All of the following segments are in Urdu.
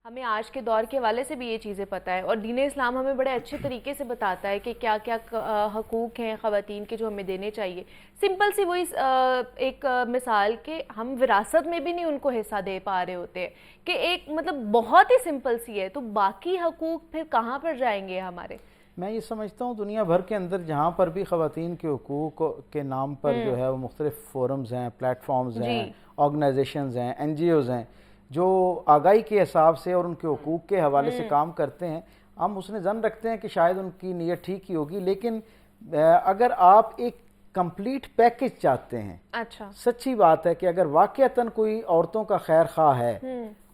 ہمیں آج کے دور کے حوالے سے بھی یہ چیزیں پتہ ہے، اور دین اسلام ہمیں بڑے اچھے طریقے سے بتاتا ہے کہ کیا کیا حقوق ہیں خواتین کے جو ہمیں دینے چاہیے۔ سمپل سی وہی ایک مثال کہ ہم وراثت میں بھی نہیں ان کو حصہ دے پا رہے ہوتے، کہ ایک مطلب بہت ہی سمپل سی ہے، تو باقی حقوق پھر کہاں پر جائیں گے ہمارے؟ میں یہ سمجھتا ہوں دنیا بھر کے اندر جہاں پر بھی خواتین کے حقوق کے نام پر جو ہے وہ مختلف فورمز ہیں، پلیٹ فارمز ہیں، آرگنائزیشنز ہیں، این جی اوز ہیں جو آگاہی کے حساب سے اور ان کے حقوق کے حوالے سے کام کرتے ہیں، ہم اس نے ظن رکھتے ہیں کہ شاید ان کی نیت ٹھیک ہی ہوگی، لیکن اگر آپ ایک کمپلیٹ پیکج چاہتے ہیں، اچھا سچی بات ہے کہ اگر واقعتاً کوئی عورتوں کا خیر خواہ ہے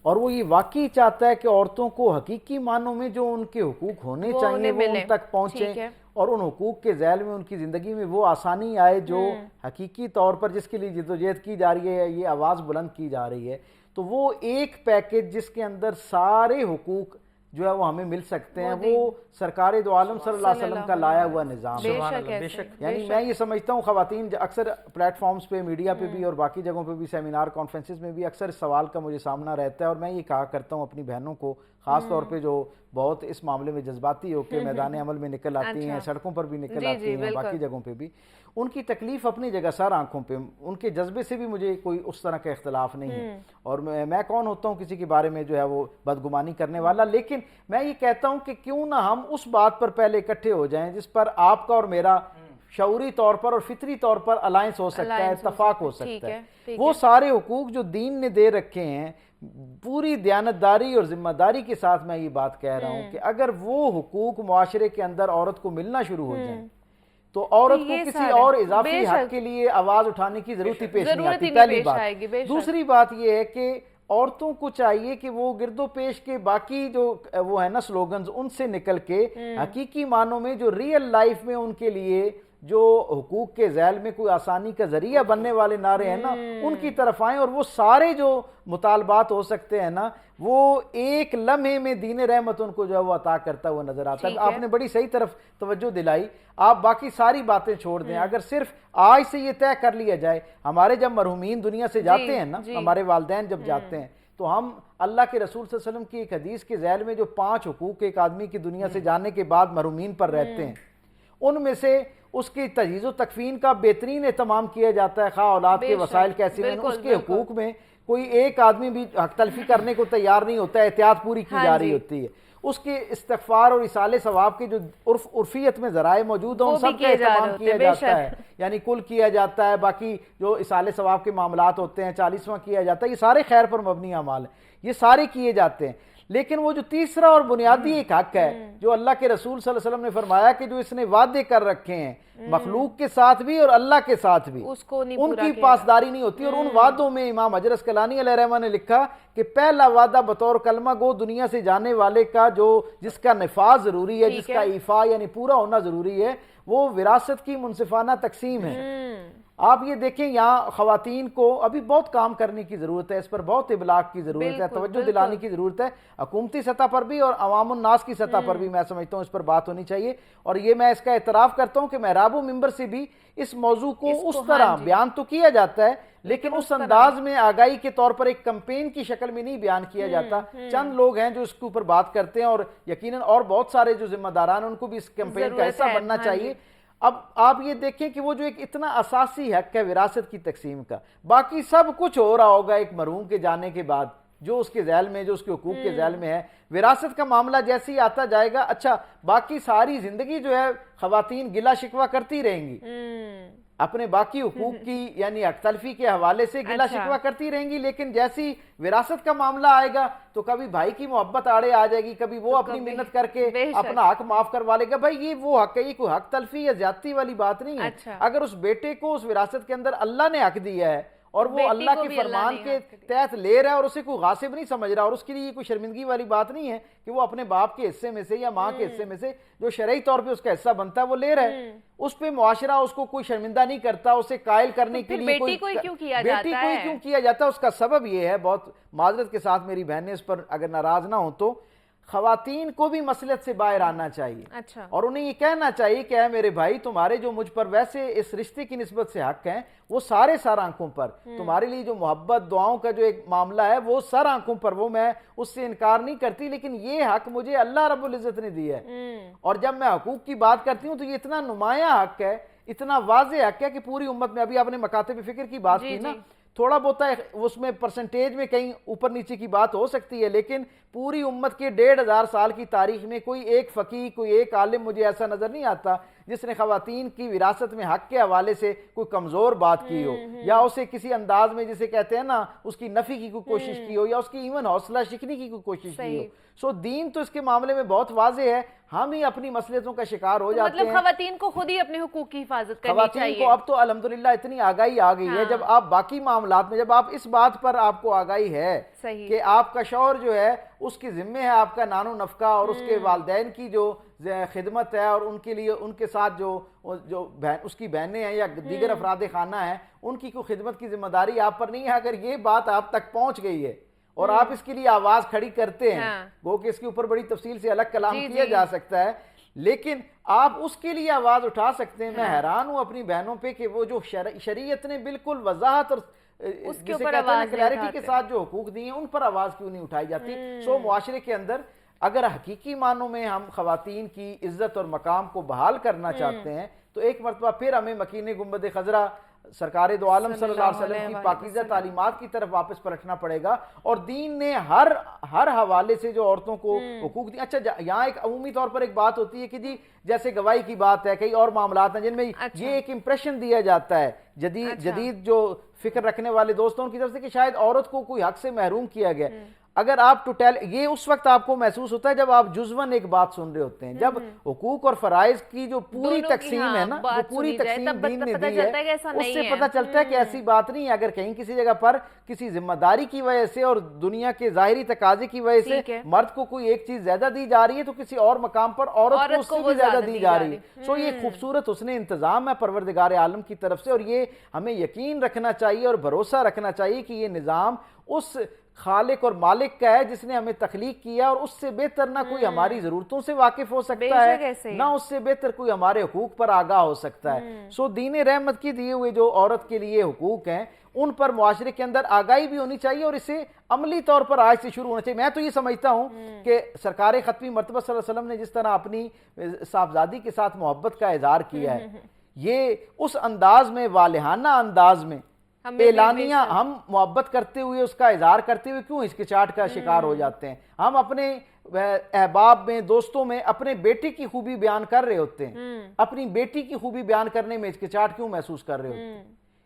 اور وہ یہ واقعی چاہتا ہے کہ عورتوں کو حقیقی معنوں میں جو ان کے حقوق ہونے چاہیے وہ ان تک پہنچیں اور ان حقوق کے ذیل میں ان کی زندگی میں وہ آسانی آئے جو حقیقی طور پر جس کے لیے جدوجہد کی جا رہی ہے، یہ آواز بلند کی جا رہی ہے، تو وہ ایک پیکج جس کے اندر سارے حقوق جو ہے وہ ہمیں مل سکتے ہیں، وہ سرکار دو عالم صلی اللہ علیہ وسلم کا لایا ہوا نظام ہے۔ یعنی میں یہ سمجھتا ہوں خواتین اکثر پلیٹ فارمز پہ، میڈیا پہ بھی اور باقی جگہوں پہ بھی، سیمینار کانفرنسز میں بھی اکثر اس سوال کا مجھے سامنا رہتا ہے، اور میں یہ کہا کرتا ہوں اپنی بہنوں کو، خاص طور پہ جو بہت اس معاملے میں جذباتی ہو کے میدان عمل میں نکل آتی ہیں، سڑکوں پر بھی نکل آتی ہیں، باقی جگہوں پہ بھی، ان کی تکلیف اپنی جگہ سر آنکھوں پہ، ان کے جذبے سے بھی مجھے کوئی اس طرح کا اختلاف نہیں ہے، اور میں کون ہوتا ہوں کسی کے بارے میں جو ہے وہ بدگمانی کرنے والا، لیکن میں یہ کہتا ہوں کہ کیوں نہ ہم اس بات پر پہلے اکٹھے ہو جائیں جس پر آپ کا اور میرا شعوری طور پر اور فطری طور پر الائنس ہو سکتا ہے، اتفاق ہو سکتا ہے۔ وہ سارے حقوق جو دین نے دے رکھے ہیں، پوری دیانتداری اور ذمہ داری کے ساتھ میں یہ بات کہہ رہا ہوں کہ اگر وہ حقوق معاشرے کے اندر عورت کو ملنا شروع ہو جائیں تو عورت کو کسی اور اضافی حق کے لیے آواز اٹھانے کی ضرورت ہی پیش نہیں آتی، پہلی بات۔ دوسری بات یہ ہے کہ عورتوں کو چاہیے کہ وہ گرد و پیش کے باقی جو وہ ہے نا سلوگنز، ان سے نکل کے حقیقی معنوں میں جو ریئل لائف میں ان کے لیے جو حقوق کے ذیل میں کوئی آسانی کا ذریعہ بننے والے نعرے ہیں نا، ان کی طرف آئیں، اور وہ سارے جو مطالبات ہو سکتے ہیں نا، وہ ایک لمحے میں دین رحمت ان کو جو ہے وہ عطا کرتا ہوا نظر آتا ہے۔ آپ نے بڑی صحیح طرف توجہ دلائی، آپ باقی ساری باتیں چھوڑ دیں، اگر صرف آج سے یہ طے کر لیا جائے، ہمارے جب مرحومین دنیا سے جاتے ہیں نا، ہمارے والدین جب جاتے ہیں تو ہم اللہ کے رسول صلی اللہ علیہ وسلم کی ایک حدیث کے ذیل میں جو 5 حقوق ایک آدمی کی دنیا سے جانے کے بعد مرحومین پر رہتے ہیں، ان میں سے اس کی تجہیز و تکفین کا بہترین اہتمام کیا جاتا ہے، خواہ اولاد کے وسائل کیسے ہیں، اس کے حقوق میں کوئی ایک آدمی بھی حق تلفی کرنے کو تیار نہیں ہوتا ہے، احتیاط پوری کی جا رہی ہوتی ہے، اس کے استغفار اور ایصال ثواب کے جو عرفیت میں ذرائع موجود ہیں ان سب کا اہتمام کیا جاتا ہے، یعنی کل کیا جاتا ہے، باقی جو ایصال ثواب کے معاملات ہوتے ہیں 40واں کیا جاتا ہے، یہ سارے خیر پر مبنی اعمال ہیں، یہ سارے کیے جاتے ہیں، لیکن وہ جو تیسرا اور بنیادی ایک حق ہے جو اللہ کے رسول صلی اللہ علیہ وسلم نے فرمایا کہ جو اس نے وعدے کر رکھے ہیں مخلوق کے ساتھ بھی اور اللہ کے ساتھ بھی، ان کی پاسداری نہیں ہوتی، اور ان وعدوں میں امام حجر اسقلانی علیہ رحمہ نے لکھا کہ پہلا وعدہ بطور کلمہ گو دنیا سے جانے والے کا جس کا نفاذ ضروری ہے، جس کا ایفا یعنی پورا ہونا ضروری ہے، وہ وراثت کی منصفانہ تقسیم ہے۔ آپ یہ دیکھیں یہاں خواتین کو ابھی بہت کام کرنے کی ضرورت ہے، اس پر بہت ابلاغ کی ضرورت ہے، توجہ دلانے کی ضرورت ہے، حکومتی سطح پر بھی اور عوام الناس کی سطح پر بھی میں سمجھتا ہوں اس پر بات ہونی چاہیے، اور یہ میں اس کا اعتراف کرتا ہوں کہ محراب و منبر سے بھی اس موضوع کو اس طرح بیان تو کیا جاتا ہے لیکن اس انداز میں آگاہی کے طور پر ایک کمپین کی شکل میں نہیں بیان کیا جاتا۔ چند لوگ ہیں جو اس کے اوپر بات کرتے ہیں، اور یقیناً اور بہت سارے جو ذمہ داران ان کو بھی اس کمپین کا حصہ بننا چاہیے۔ اب آپ یہ دیکھیں کہ وہ جو ایک اتنا اساسی حق ہے وراثت کی تقسیم کا، باقی سب کچھ ہو رہا ہوگا ایک مرحوم کے جانے کے بعد جو اس کے ذیل میں، جو اس کے حقوق کے ذیل میں ہے، وراثت کا معاملہ جیسے ہی آتا جائے گا، اچھا باقی ساری زندگی جو ہے خواتین گلہ شکوہ کرتی رہیں گی، اپنے باقی حقوق کی یعنی حق تلفی کے حوالے سے گلہ شکوہ کرتی رہیں گی، لیکن جیسی وراثت کا معاملہ آئے گا تو کبھی بھائی کی محبت آڑے آ جائے گی، کبھی وہ اپنی منت کر کے اپنا حق معاف کروا لے گا۔ بھائی یہ وہ حق ہے، یہ کوئی حق تلفی یا زیادتی والی بات نہیں ہے۔ اگر اس بیٹے کو اس وراثت کے اندر اللہ نے حق دیا ہے اور وہ اللہ کے فرمان کے تحت لے رہا ہے اور اسے کوئی غاصب نہیں سمجھ رہا، اور اس کے لیے یہ کوئی شرمندگی والی بات نہیں ہے کہ وہ اپنے باپ کے حصے میں سے یا ماں کے حصے میں سے جو شرعی طور پہ اس کا حصہ بنتا ہے وہ لے رہا ہے، اس پہ معاشرہ اس کو کوئی شرمندہ نہیں کرتا، اسے قائل کرنے کے لیے بیٹی کو کیوں کیا جاتا ہے؟ اس کا سبب یہ ہے، بہت معذرت کے ساتھ میری بہنیں اس پر اگر ناراض نہ ہوں تو، خواتین کو بھی مصلحت سے باہر آنا چاہیے اچھا اور انہیں یہ کہنا چاہیے کہ اے میرے بھائی تمہارے جو مجھ پر ویسے اس رشتے کی نسبت سے حق ہیں وہ سارے سر آنکھوں پر، تمہارے لیے جو محبت دعاؤں کا جو ایک معاملہ ہے وہ سر آنکھوں پر، وہ میں اس سے انکار نہیں کرتی، لیکن یہ حق مجھے اللہ رب العزت نے دیا ہے۔ اور جب میں حقوق کی بات کرتی ہوں تو یہ اتنا نمایاں حق ہے، اتنا واضح حق ہے کہ پوری امت میں، ابھی آپ نے مکاتب فکر کی بات کی نا، تھوڑا بہت اس میں پرسنٹیج میں کہیں اوپر نیچے کی بات ہو سکتی ہے، لیکن پوری امت کے 1500 سال کی تاریخ میں کوئی ایک فقیہ، کوئی ایک عالم مجھے ایسا نظر نہیں آتا جس نے خواتین کی وراثت میں حق کے حوالے سے کوئی کمزور بات کی ہو، یا اسے کسی انداز میں جسے کہتے ہیں نا اس کی نفی کی کوئی کوشش کی ہو، یا اس کی ایون حوصلہ شکنی کی کوئی کوشش کی ہو۔ سو دین تو اس کے معاملے میں بہت واضح ہے، ہم ہی اپنی مصلحتوں کا شکار ہو جاتے ہیں۔ مطلب خواتین کو خود ہی اپنے حقوق کی حفاظت کرنی چاہیے۔ خواتین کو اب تو الحمدللہ اتنی آگاہی آ گئی ہے، جب آپ باقی معاملات میں، جب آپ اس بات پر آپ کو آگاہی ہے کہ آپ کا شوہر جو ہے اس کی ذمہ ہے آپ کا نان و نفقہ اور اس کے والدین کی جو خدمت ہے، اور ان کے لیے ان کے ساتھ جو اس کی بہنیں ہیں یا دیگر افراد خانہ ہیں ان کی کوئی خدمت کی ذمہ داری آپ پر نہیں ہے، اگر یہ بات آپ تک پہنچ گئی ہے اور آپ اس کے لیے آواز کھڑی کرتے ہیں، گو کہ اس کے اوپر بڑی تفصیل سے الگ کلام کیا جا سکتا ہے، لیکن آپ اس کے لیے آواز اٹھا سکتے ہیں۔ میں حیران ہوں اپنی بہنوں پہ کہ وہ جو شریعت نے بالکل وضاحت اور جسے کہتے ہیں کلیئرٹی کے ساتھ جو حقوق دیے ہیں ان پر آواز کیوں نہیں اٹھائی جاتی۔ سو معاشرے کے اندر اگر حقیقی معنوں میں ہم خواتین کی عزت اور مقام کو بحال کرنا چاہتے ہیں تو ایک مرتبہ پھر ہمیں مکین گنبد خضرا سرکار دو عالم صلی اللہ علیہ وسلم کی پاکیزہ تعلیمات کی طرف واپس پلٹنا پڑے گا، اور دین نے ہر حوالے سے جو عورتوں کو حقوق دی۔ اچھا یہاں ایک عمومی طور پر ایک بات ہوتی ہے کہ جی جیسے گواہی کی بات ہے، کئی اور معاملات ہیں جن میں یہ ایک امپریشن دیا جاتا ہے جدید جو فکر رکھنے والے دوستوں کی طرف سے کہ شاید عورت کو کوئی حق سے محروم کیا گیا۔ اگر آپ یہ اس وقت آپ کو محسوس ہوتا ہے جب آپ جزون ایک بات سن رہے ہوتے ہیں، جب حقوق اور فرائض کی جو پوری تقسیم ہے نا، جو پوری تقسیم دین نے دی ہے، اس سے پتہ چلتا ہے کہ ایسی بات نہیں ہے۔ اگر کہیں کسی جگہ پر کسی ذمہ داری کی وجہ سے اور دنیا کے ظاہری تقاضے کی وجہ سے مرد کو کوئی ایک چیز زیادہ دی جا رہی ہے تو کسی اور مقام پر عورت کو اس سے بھی زیادہ دی جا رہی ہے۔ سو یہ خوبصورت حسن انتظام ہے پروردگار عالم کی طرف سے، اور یہ ہمیں یقین رکھنا چاہیے اور بھروسہ رکھنا چاہیے کہ یہ نظام اس خالق اور مالک کا ہے جس نے ہمیں تخلیق کیا، اور اس سے بہتر نہ کوئی ہماری ضرورتوں سے واقف ہو سکتا ہے، نہ اس سے بہتر کوئی ہمارے حقوق پر آگاہ ہو سکتا ہے۔ سو دین رحمت کی دیے ہوئے جو عورت کے لیے حقوق ہیں ان پر معاشرے کے اندر آگاہی بھی ہونی چاہیے، اور اسے عملی طور پر آج سے شروع ہونا چاہیے۔ میں تو یہ سمجھتا ہوں کہ سرکار ختمی مرتبہ صلی اللہ علیہ وسلم نے جس طرح اپنی صاحبزادی کے ساتھ محبت کا اظہار کیا ہے، یہ اس انداز میں، والہانہ انداز میں، اعلانیہ ہم محبت کرتے ہوئے اس کا اظہار کرتے ہوئے کیوں ہچکچاہٹ کا شکار ہو جاتے ہیں؟ ہم اپنے احباب میں، دوستوں میں اپنے بیٹے کی خوبی بیان کر رہے ہوتے ہیں، اپنی بیٹی کی خوبی بیان کرنے میں ہچکچاہٹ کیوں محسوس کر رہے ہوتے ہیں؟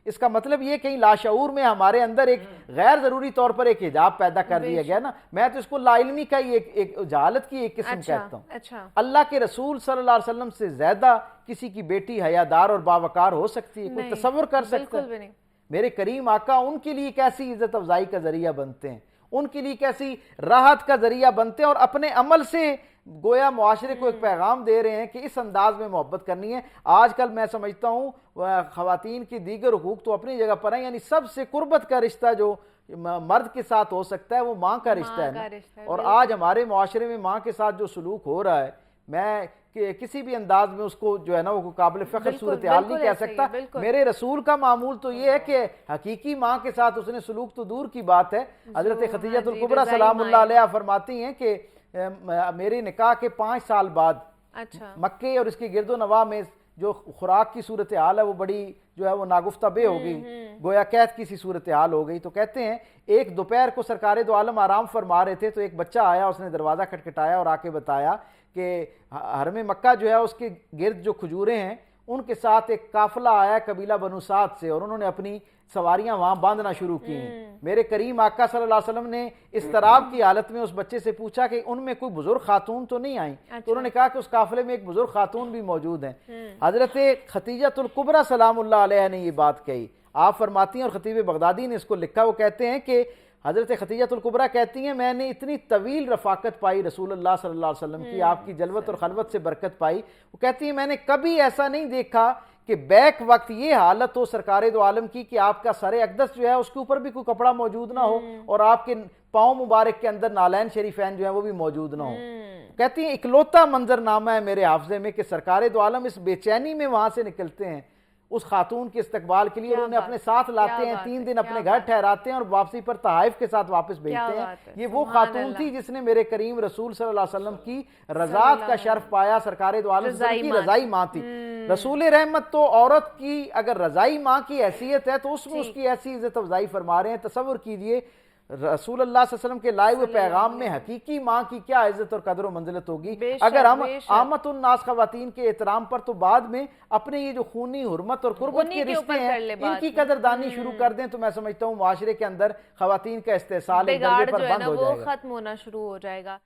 اس کا مطلب یہ کہیں لاشعور میں ہمارے اندر ایک غیر ضروری طور پر ایک حجاب پیدا کر دیا گیا نا۔ میں تو اس کو لا علمی کا ہی ایک جہالت کی ایک قسم کہتا ہوں۔ اللہ کے رسول صلی اللہ علیہ وسلم سے زیادہ کسی کی بیٹی حیادار اور باوقار ہو سکتی ہے؟ کوئی تصور کر سکتا ہے؟ میرے کریم آقا ان کے لیے کیسی عزت افزائی کا ذریعہ بنتے ہیں، ان کے لیے کیسی راحت کا ذریعہ بنتے ہیں، اور اپنے عمل سے گویا معاشرے کو ایک پیغام دے رہے ہیں کہ اس انداز میں محبت کرنی ہے۔ آج کل میں سمجھتا ہوں خواتین کی دیگر حقوق تو اپنی جگہ پر ہیں، یعنی سب سے قربت کا رشتہ جو مرد کے ساتھ ہو سکتا ہے وہ ماں کا رشتہ ہے، اور آج ہمارے معاشرے میں ماں کے ساتھ جو سلوک ہو رہا ہے، میں کسی بھی انداز میں اس کو جو ہے نا وہ قابل فخر صورتحال نہیں کہہ سکتا۔ میرے رسول کا معمول تو یہ ہے کہ حقیقی ماں کے ساتھ اس نے سلوک تو دور کی بات ہے۔ حضرت خدیجہ الکبریٰ سلام اللہ علیہ فرماتی ہیں کہ میرے نکاح کے 5 سال بعد مکے اور اس کے گرد و نواح میں جو خوراک کی صورتحال ہے وہ بڑی جو ہے وہ ناگفتہ بے ہو گئی، گویا قحط کی سی صورتحال ہو گئی۔ تو کہتے ہیں ایک دوپہر کو سرکار دو عالم آرام فرما رہے تھے تو ایک بچہ آیا، اس نے دروازہ کھٹکھٹایا اور آ کے بتایا کہ حرم مکہ جو ہے اس کے گرد جو کھجوریں ہیں ان کے ساتھ ایک قافلہ آیا قبیلہ بنو سعد سے، اور انہوں نے اپنی سواریاں وہاں باندھنا شروع کی ہیں۔ میرے کریم آقا صلی اللہ علیہ وسلم نے اضطراب کی حالت میں اس بچے سے پوچھا کہ ان میں کوئی بزرگ خاتون تو نہیں آئیں؟ تو انہوں نے کہا کہ اس قافلے میں ایک بزرگ خاتون بھی موجود ہیں۔ حضرت خدیجہ الکبریٰ سلام اللہ علیہ نے یہ بات کہی۔ آپ فرماتی ہیں، اور خطیب بغدادی نے اس کو لکھا، وہ کہتے ہیں کہ حضرت خدیجہ الکبریٰ کہتی ہیں میں نے اتنی طویل رفاقت پائی رسول اللہ صلی اللہ علیہ وسلم کی، آپ کی جلوت اور خلوت سے برکت پائی۔ وہ کہتی ہیں میں نے کبھی ایسا نہیں دیکھا کہ بیک وقت یہ حالت ہو سرکار دو عالم کی کہ آپ کا سر اقدس جو ہے اس کے اوپر بھی کوئی کپڑا موجود نہ ہو، اور آپ کے پاؤں مبارک کے اندر نالین شریفین جو ہیں وہ بھی موجود نہ ہوں. کہتی ہیں اکلوتا منظرنامہ ہے میرے حافظے میں کہ سرکار دو عالم اس بے چینی میں وہاں سے نکلتے ہیں اس خاتون کے استقبال کے لیے اور انہیں اپنے ساتھ لاتے ہیں, 3 دن اپنے گھر ٹھہراتے ہیں اور واپسی پر تحائف کے ساتھ واپس بھیجتے ہیں. یہ وہ خاتون تھی جس نے میرے کریم رسول صلی اللہ علیہ وسلم کی رضاعت کا شرف پایا, سرکار دو عالم کی رضائی ماں تھی. رسول رحمت تو عورت کی اگر رضائی ماں کی حیثیت ہے تو اس میں اس کی ایسی عزت افضائی فرما رہے ہیں. تصور کیجئے رسول اللہ صلی اللہ علیہ وسلم کے لائے ہوئے پیغام میں حقیقی ماں کی کیا عزت اور قدر و منزلت ہوگی. اگر ہم عامت الناس خواتین کے احترام پر تو بعد میں اپنے یہ جو خونی حرمت اور قربت کے رشتے ہیں ان کی قدردانی شروع کر دیں تو میں سمجھتا ہوں معاشرے کے اندر خواتین کا استحصال ایک درجے پر بند ہو جائے گا, ختم ہونا شروع ہو جائے گا.